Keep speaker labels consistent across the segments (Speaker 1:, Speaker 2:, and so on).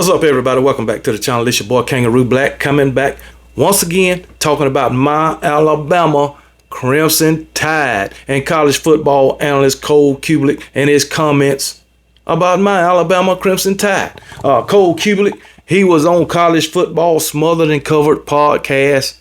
Speaker 1: What's up, everybody? Welcome back to the channel. It's your boy Kangaroo Black coming back once again talking about my Alabama Crimson Tide and college football analyst Cole Cubelic and his comments about my Alabama Crimson Tide. Cole Cubelic, he was on College Football Smothered and Covered podcast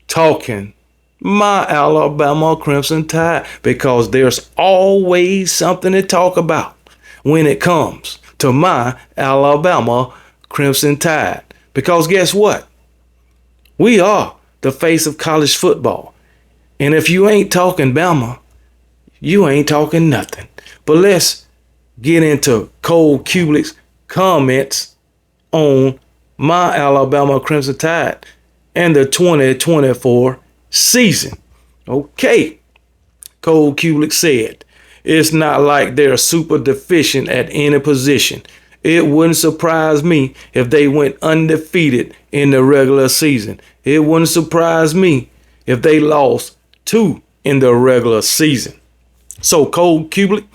Speaker 1: talking my Alabama Crimson Tide because there's always something to talk about when it comes to my Alabama Crimson Tide. Because guess what? We are the face of college football. And if you ain't talking Bama, you ain't talking nothing. But let's get into Cole Cubelic's comments on my Alabama Crimson Tide and the 2024 season. Okay. Cole Cubelic said, it's not like they're super deficient at any position. It wouldn't surprise me if they went undefeated in the regular season. It wouldn't surprise me if they lost 2 in the regular season. So Cole Cubelic,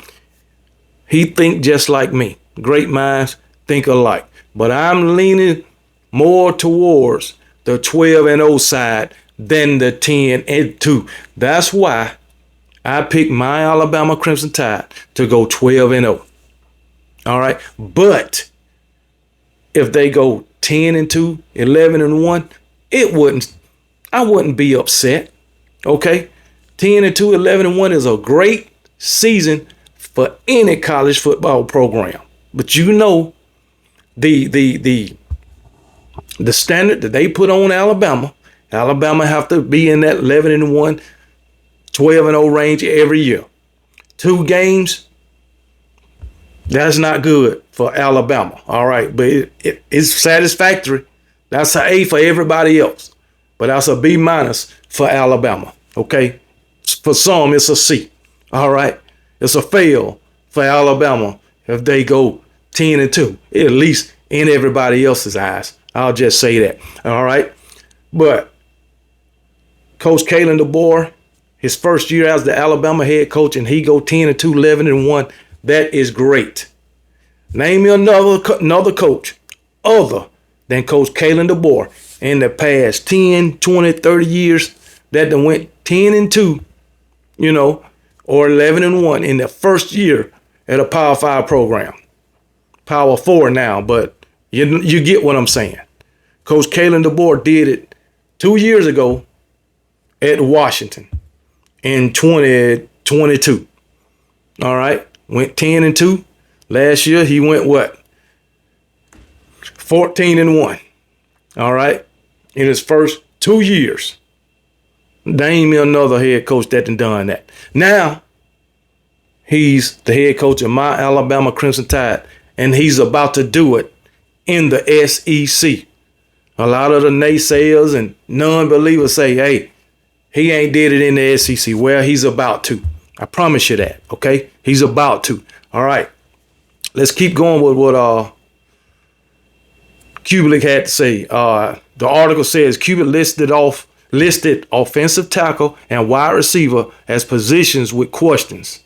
Speaker 1: he think just like me. Great minds think alike. But I'm leaning more towards the 12-0 side than the 10-2. That's why I picked my Alabama Crimson Tide to go 12-0. All right. But if they go 10-2, 11-1, I wouldn't be upset. Okay. 10-2, 11-1 is a great season for any college football program. But you know, the standard that they put on Alabama have to be in that 11-1, 12-0 range every year. 2 games, that's not good for Alabama. All right, but it's satisfactory. That's an A for everybody else, but that's a B- for Alabama. Okay, for some it's a C. All right, it's a fail for Alabama if they go 10-2, at least in everybody else's eyes. I'll just say that. All right, but Coach Kalen DeBoer, his first year as the Alabama head coach, and he go 10-2, 11-1. That is great. Name me another coach other than Coach Kalen DeBoer in the past 10, 20, 30 years that done went 10-2, or 11-1 in the first year at a Power 5 program. Power 4 now, but you get what I'm saying. Coach Kalen DeBoer did it 2 years ago at Washington in 2022. All right. Went 10-2. Last year he went what? 14-1. All right. In his first 2 years. Name me another head coach that done that. Now he's the head coach of my Alabama Crimson Tide, and he's about to do it in the SEC. A lot of the naysayers and non-believers say, hey, he ain't did it in the SEC. Well, he's about to. I promise you that, okay? He's about to. All right. Let's keep going with what Cubelic had to say. The article says Cubelic listed offensive tackle and wide receiver as positions with questions.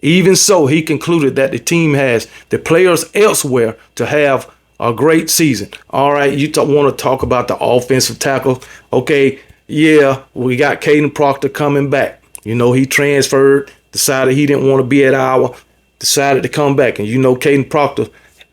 Speaker 1: Even so, he concluded that the team has the players elsewhere to have a great season. All right, you want to talk about the offensive tackle. Okay, yeah, we got Caden Proctor coming back. He transferred, decided he didn't want to be at Iowa, decided to come back. And Caden Proctor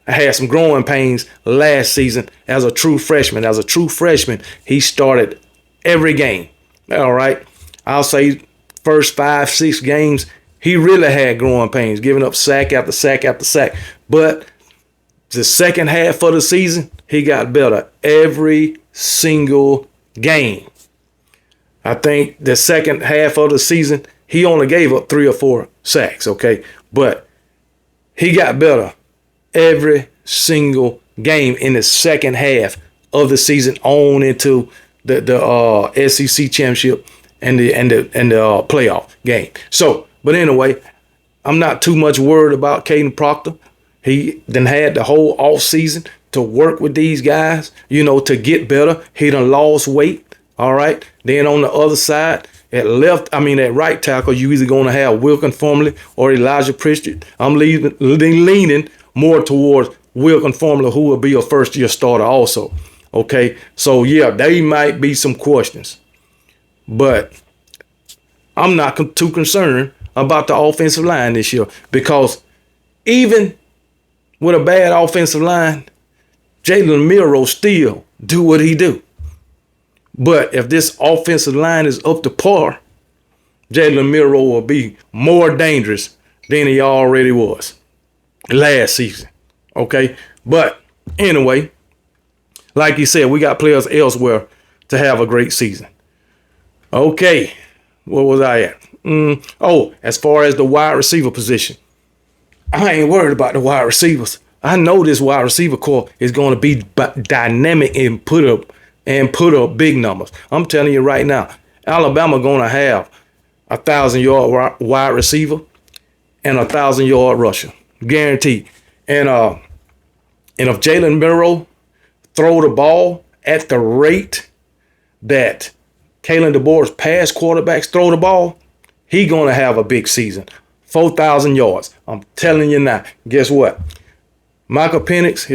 Speaker 1: had some growing pains last season as a true freshman. As a true freshman, he started every game. All right, I'll say first 5-6 games, he really had growing pains, giving up sack after sack after sack. But the second half of the season, he got better every single game. I think the second half of the season, he only gave up 3 or 4 sacks, okay? But he got better every single game in the second half of the season on into the SEC championship and the playoff game. So, but anyway, I'm not too much worried about Caden Proctor. He then had the whole off season to work with these guys, to get better. He done lost weight. All right. Then on the other side, at right tackle, you either going to have Wilkin Formerly or Elijah Pritchard. I'm leaning more towards will conform to who will be a first-year starter also. Okay, so yeah, they might be some questions, but I'm not too concerned about the offensive line this year, because even with a bad offensive line, Jalen Miro still do what he do. But if this offensive line is up to par, Jalen Miro will be more dangerous than he already was last season. Okay? But anyway, like you said, we got players elsewhere to have a great season. Okay. Where was I at? As far as the wide receiver position, I ain't worried about the wide receivers. I know this wide receiver core is going to be dynamic and put up big numbers. I'm telling you right now, Alabama going to have 1,000-yard wide receiver and 1,000-yard rusher, guaranteed. And if Jalen Miro throw the ball at the rate that Kalen DeBoer's past quarterbacks throw the ball, he going to have a big season. 4,000 yards. I'm telling you now. Guess what? Michael Penix,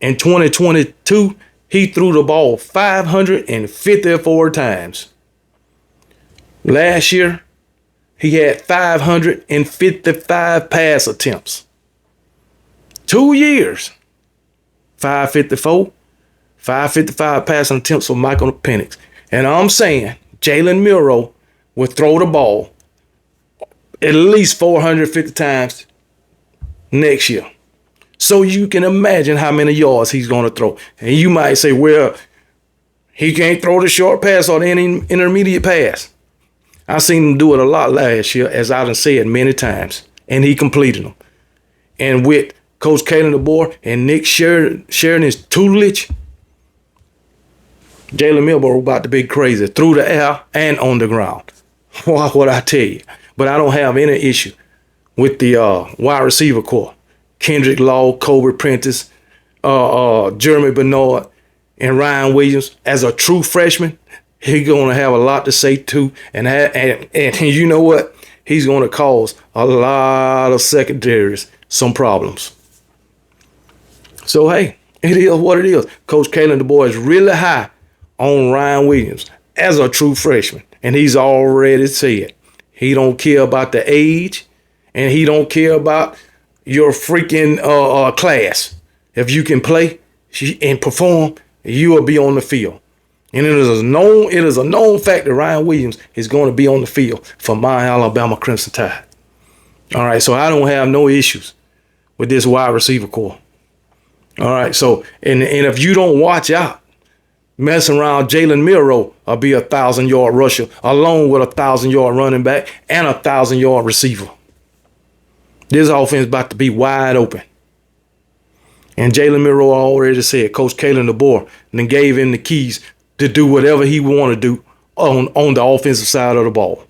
Speaker 1: in 2022, he threw the ball 554 times. Last year, he had 555 pass attempts. 2 years. 554, 555 passing attempts for Michael Penix. And I'm saying Jalen Miro will throw the ball at least 450 times next year. So you can imagine how many yards he's going to throw. And you might say, well, he can't throw the short pass or the intermediate pass. I seen him do it a lot last year, as I done said many times, and he completed them. And with Coach Kalen DeBoer and Nick sharing his tutelage, Jalen Miro about to be crazy through the air and on the ground. What would I tell you? But I don't have any issue with the wide receiver core. Kendrick Law, Kobe Prentice, Jeremy Bernard, and Ryan Williams. As a true freshman, he's going to have a lot to say too. And you know what? He's going to cause a lot of secondaries some problems. So, hey, it is what it is. Coach Kalen DeBoer is really high on Ryan Williams as a true freshman. And he's already said he don't care about the age, and he don't care about your freaking class. If you can play and perform, you will be on the field. And it is a known fact that Ryan Williams is going to be on the field for my Alabama Crimson Tide. All right, so I don't have no issues with this wide receiver core. All right, so and if you don't watch out, messing around, Jalen Miro will be 1,000-yard rusher along with 1,000-yard running back and 1,000-yard receiver. This offense is about to be wide open. And Jalen Miro already said, Coach Kalen DeBoer then gave him the keys to do whatever he want to do on the offensive side of the ball.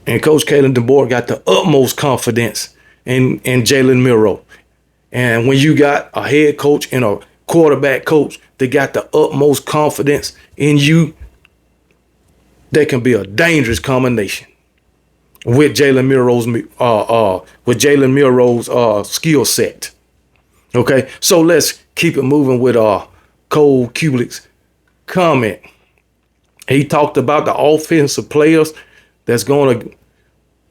Speaker 1: And Coach Kalen DeBoer got the utmost confidence in Jalen Miro. And when you got a head coach and a quarterback coach that got the utmost confidence in you, that can be a dangerous combination with Jalen Miro's skill set. Okay, so let's keep it moving with Cole Cubelic's comment. He talked about the offensive players that's going to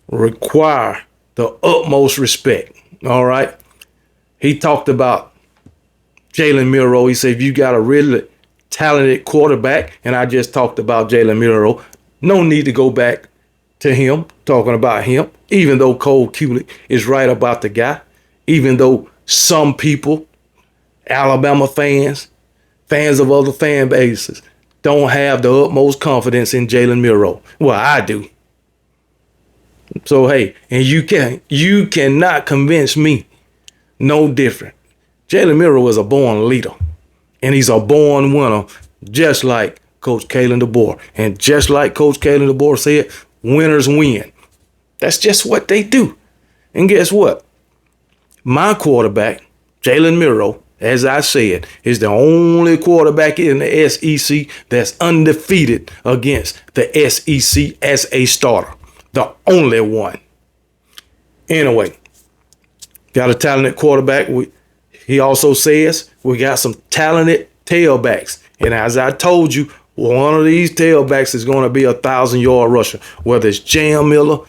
Speaker 1: require the utmost respect. All right. He talked about Jalen Miro. He said, if you got a really talented quarterback, and I just talked about Jalen Miro, no need to go back to him, talking about him, even though Cole Cubelic is right about the guy, even though some people, Alabama fans of other fan bases, don't have the utmost confidence in Jalen Miro. Well, I do. So, hey, and you cannot convince me no different. Jalen Miro is a born leader, and he's a born winner, just like Coach Kalen DeBoer. And just like Coach Kalen DeBoer said, winners win. That's just what they do. And guess what? My quarterback, Jalen Miro, as I said, is the only quarterback in the SEC that's undefeated against the SEC as a starter. The only one. Anyway, got a talented quarterback He also says we got some talented tailbacks. And as I told you, one of these tailbacks is going to be 1,000-yard rusher, whether it's Jam Miller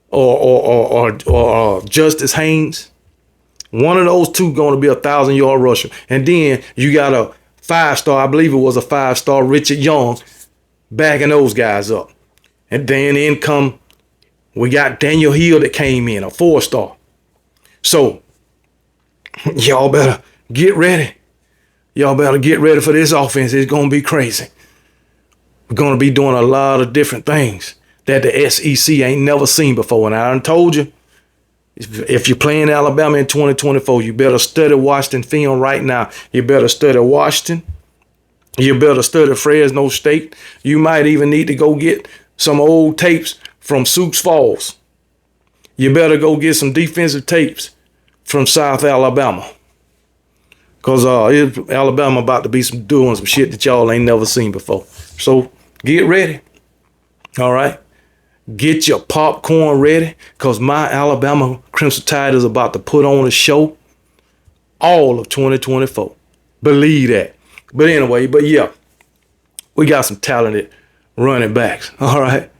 Speaker 1: or Justice Haynes. One of those two going to be 1,000-yard rusher. And then you got a 5-star, I believe it was a 5-star, Richard Young, backing those guys up. And then we got Daniel Hill that came in, a 4-star. So y'all better get ready. Y'all better get ready for this offense. It's going to be crazy. We're going to be doing a lot of different things that the SEC ain't never seen before. And I done told you, if you're playing Alabama in 2024, you better study Washington film right now. You better study Washington. You better study Fresno State. You might even need to go get some old tapes from Sioux Falls. You better go get some defensive tapes from South Alabama. Because Alabama about to be doing some shit that y'all ain't never seen before. So get ready. All right. Get your popcorn ready. Because my Alabama Crimson Tide is about to put on a show all of 2024. Believe that. But anyway, yeah. We got some talented running backs. All right.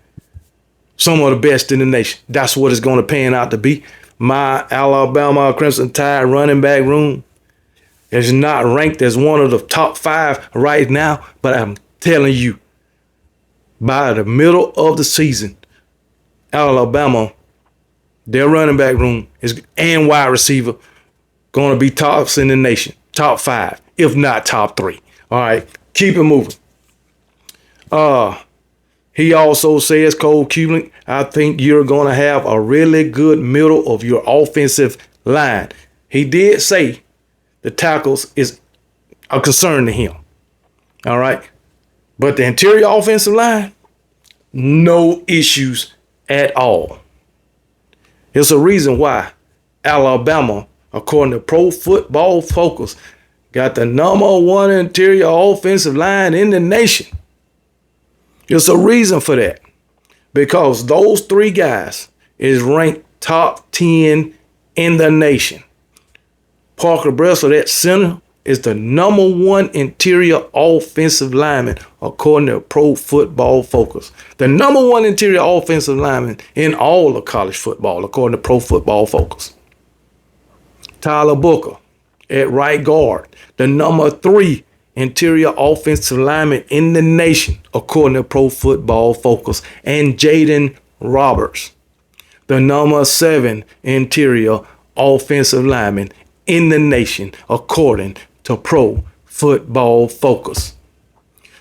Speaker 1: Some of the best in the nation. That's what it's going to pan out to be. My Alabama Crimson Tide running back room is not ranked as one of the top 5 right now, but I'm telling you, by the middle of the season, Alabama, their running back room and wide receiver going to be tops in the nation, top 5, if not top 3. All right, keep it moving. He also says, Cole Cubelic, I think you're going to have a really good middle of your offensive line. He did say the tackles is a concern to him. All right. But the interior offensive line, no issues at all. It's a reason why Alabama, according to Pro Football Focus, got the #1 interior offensive line in the nation. There's a reason for that. Because those 3 guys is ranked top 10 in the nation. Parker Bressel at center is the #1 interior offensive lineman according to Pro Football Focus. The #1 interior offensive lineman in all of college football according to Pro Football Focus. Tyler Booker at right guard, the #3 interior offensive lineman in the nation according to Pro Football Focus. And Jaden Roberts, the #7 interior offensive lineman in the nation according to Pro Football Focus.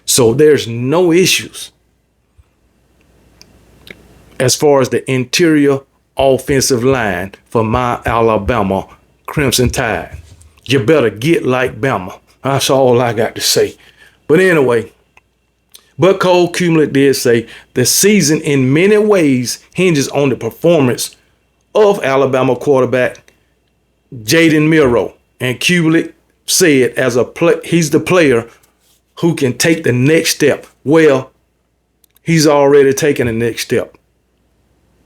Speaker 1: So there's no issues as far as the interior offensive line for my Alabama Crimson Tide. You better get like Bama. That's all I got to say. But anyway, but Cole Cubelic did say the season in many ways hinges on the performance of Alabama quarterback Jaden Milroe. And Cubelic said he's the player who can take the next step. Well, he's already taken the next step.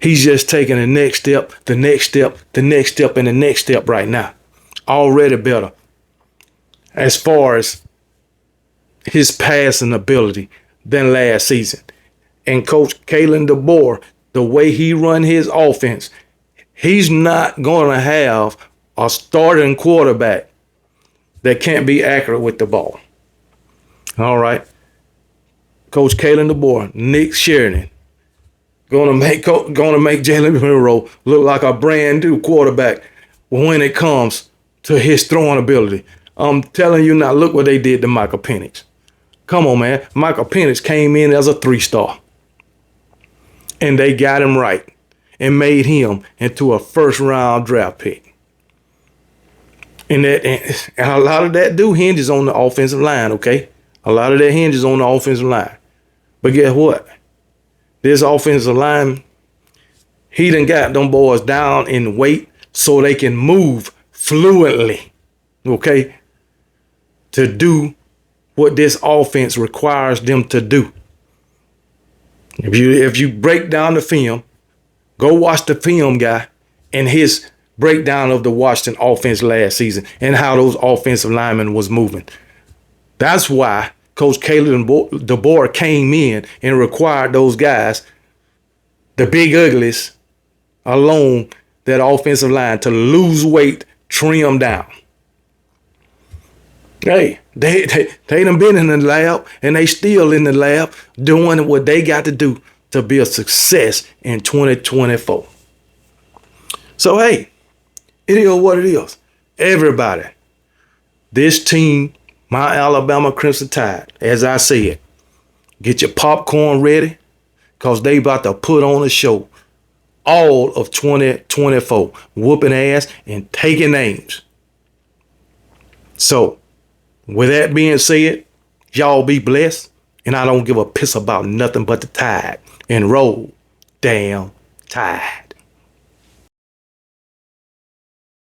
Speaker 1: He's just taking the next step, the next step, the next step, and the next step right now. Already better as far as his passing ability than last season. And Coach Kalen DeBoer, the way he run his offense, he's not going to have a starting quarterback that can't be accurate with the ball. All right. Coach Kalen DeBoer, Nick Sheridan, gonna make Jalen Milroe look like a brand new quarterback when it comes to his throwing ability. I'm telling you now, look what they did to Michael Penix. Come on, man. Michael Penix came in as a 3-star. And they got him right and made him into a first-round draft pick. And a lot of that hinges on the offensive line, okay? A lot of that hinges on the offensive line. But guess what? This offensive line, he done got them boys down in weight so they can move fluently, okay? To do what this offense requires them to do. If you break down the film, go watch the film, guy, and his breakdown of the Washington offense last season and how those offensive linemen was moving. That's why Coach Caleb DeBoer came in and required those guys, the big uglies, along that offensive line, to lose weight, trim down. Hey, they done been in the lab, and they still in the lab doing what they got to do to be a success in 2024. So, hey, it is what it is. Everybody, this team, my Alabama Crimson Tide, as I said, get your popcorn ready, because they about to put on a show all of 2024, whooping ass and taking names. So, with that being said, y'all be blessed, and I don't give a piss about nothing but the Tide. And roll damn Tide.